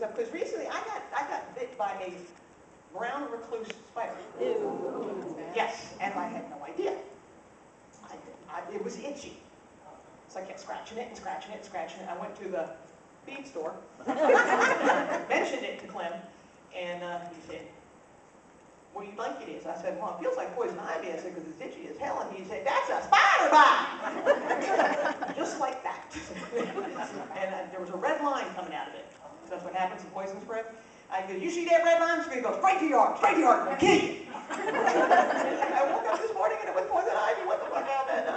stuff, because recently I got bit by a brown recluse spider. Ew. Yes, and I had no idea. It was itchy. So I kept scratching it and scratching it and scratching it. I went to the feed store, mentioned it to Clem, and he said, "What do you think it is?" I said, "Well, it feels like poison ivy." I said, "Because it's itchy as hell." And he said, "That's a spider bite!" Just like that. And there was a red line coming out of it. So that's what happens in poison spray. I go, "You see that red line?" It's going to go straight to your heart, straight to your heart, and kill you. I woke up this morning and it was poison ivy. What the fuck happened?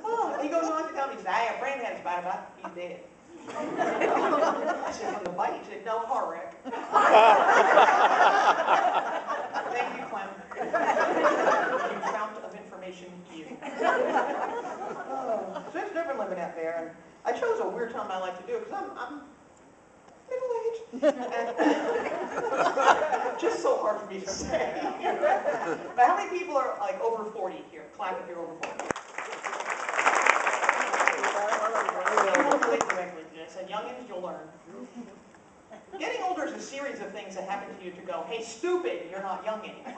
Oh, he goes on to tell me, he said, "Hey, a friend had a spider bite. He's dead." I said, "From the bite?" He said, "No, car wreck." Thank you, Clem. You fount of information to you. So it's different living out there. And I chose a weird time I like to do it because I'm middle-aged. And just so hard for me to say. But how many people are like over 40 here? Clap if you're over 40. You won't relate directly to this. And youngins, you'll learn. Getting older is a series of things that happen to you to go, "Hey, stupid, you're not young anymore."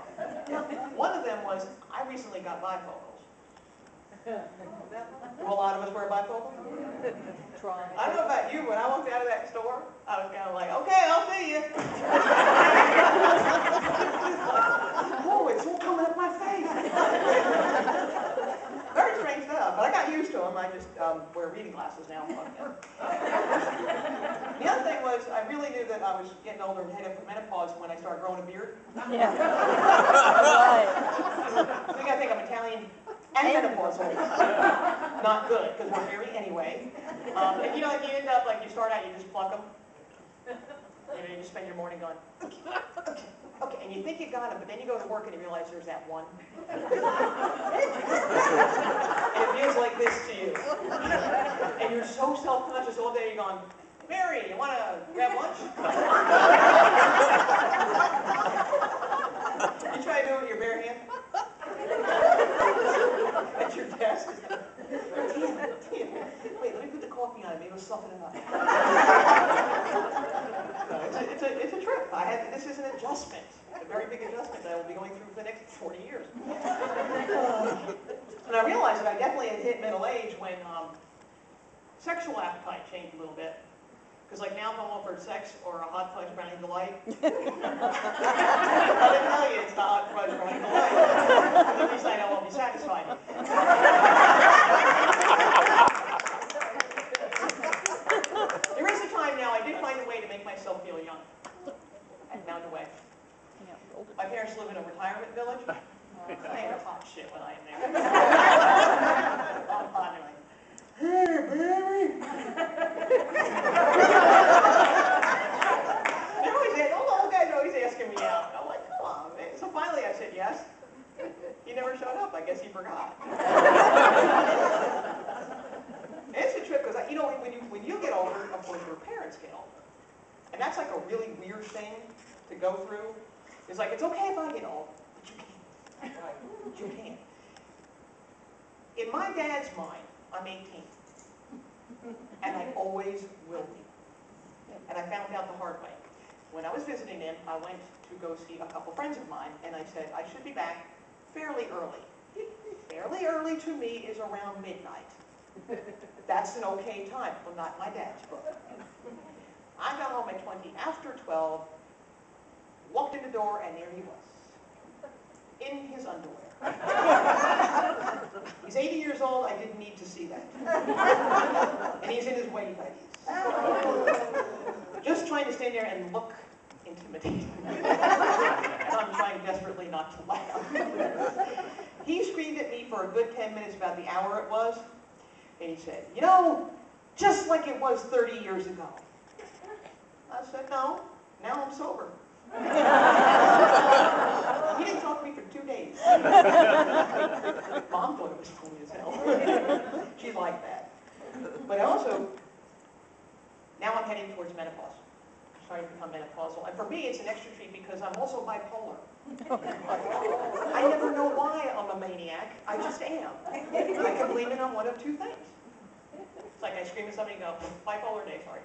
One of them was, I recently got bifocals. Do a lot of us wear bifocals? I don't know about you, when I walked out of that store, I was kind of like, "Okay, I'll see you." Whoa, it's all coming up my face. Very strange stuff, but I got used to them. I just wear reading glasses now. The other thing was, I really knew that I was getting older and headed for menopause when I started growing a beard. Yeah. Right. I think I'm Italian and menopausal. Not good, because we're hairy anyway. And you know, like you end up, like you start out, you just pluck them. You know, you just spend your morning going, okay, and you think you got them, but then you go to work and you realize there's that one. And it feels like this to you. And you're so self-conscious all day, you're going, "Mary, you want to grab lunch?" You try to do it with your bare hand. At your desk. Wait, let me put the coffee on it. Maybe it'll soften it up. No, it's a trip. This is an adjustment. A very big adjustment that I will be going through for the next 40 years. And I realized that I definitely had hit middle age when sexual appetite changed a little bit. Because like now if I'm offered sex or a hot fudge brownie delight, I didn't tell you it's the hot fudge brownie delight. At least I know I'll be satisfied. There is a time now I did find a way to make myself feel young. I found a way. My parents live in a retirement village. I am hot shit when I am there. I'm hot and like, "Hey, baby!" All the old guys are always asking me out. I'm like, "Come on, man." So finally I said yes. He never showed up. I guess he forgot. It's a trip because, you know, when you get older, of course, your parents get older. And that's like a really weird thing to go through. It's like, it's okay if I get old, but you can't. But you can't. In my dad's mind, I'm 18. And I always will be. And I found out the hard way. When I was visiting him, I went to go see a couple friends of mine, and I said, I should be back fairly early. Fairly early to me is around midnight. That's an okay time. Well, not my dad's book. I got home at 20 after 12, walked in the door, and there he was. In his underwear. He's 80 years old, I didn't need to see that. And he's in his wedding nighties. Just trying to stand there and look intimidating. And I'm trying desperately not to laugh. He screamed at me for a good 10 minutes about the hour it was. And he said, "You know, just like it was 30 years ago." I said, "No, now I'm sober." He didn't talk to me for 2 days. Mom thought it was funny as hell. She liked that. But also, now I'm heading towards menopause. I'm starting to become menopausal. And for me, it's an extra treat because I'm also bipolar. I never know why I'm a maniac. I just am. I can blame it on one of two things. It's like I I scream at somebody and go, bipolar day, sorry.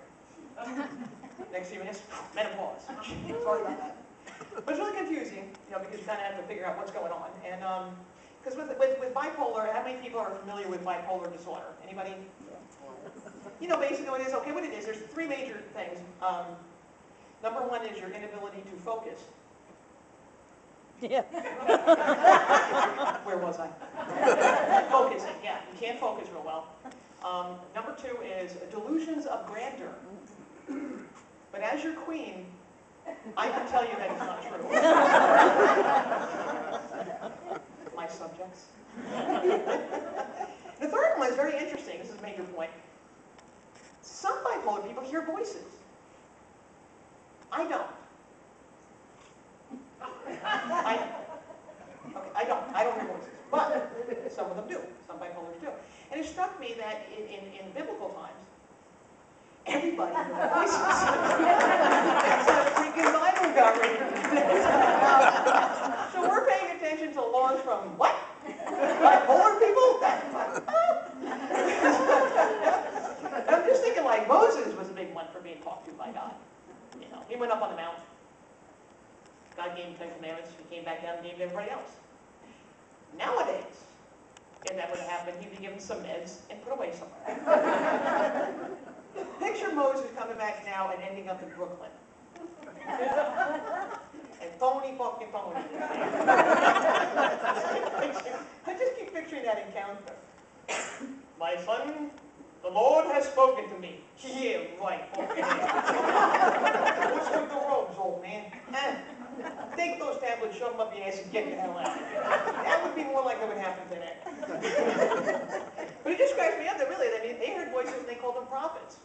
Next few minutes, menopause. Sorry about that. But it's really confusing, because you kind of have to figure out what's going on. And because with bipolar, how many people are familiar with bipolar disorder? Anybody? Basically what it is, okay, what it is, there's three major things. Number one is your inability to focus. Yeah. Where was I? Focusing, yeah. You can't focus real well. Number two is delusions of grandeur. But as your queen, I can tell you that it's not true. My subjects. The third one is very interesting. This is a major point. Some bipolar people hear voices. I don't. I don't hear voices, but some of them do. Some bipolars do. And it struck me that in biblical times, everybody heard voices. That's a freaking Bible government. So we're paying attention to laws from what? Bipolar people? I'm just thinking like Moses was a big one for being talked to by God. He went up on the mountain. God gave him 10 commandments. He came back down and gave it to everybody else. Nowadays, if that would happen, he'd be given some meds and put away somewhere. Picture Moses coming back now and ending up in Brooklyn. And phony fucking phony. I just keep picturing that encounter. My son, the Lord has spoken to me. Yeah, right, okay. What's with the robes, old man? Take those tablets, shove them up your ass, and get the hell out. That would be more like what would happen today. But it just cracks me up that really, they heard voices and they called them prophets.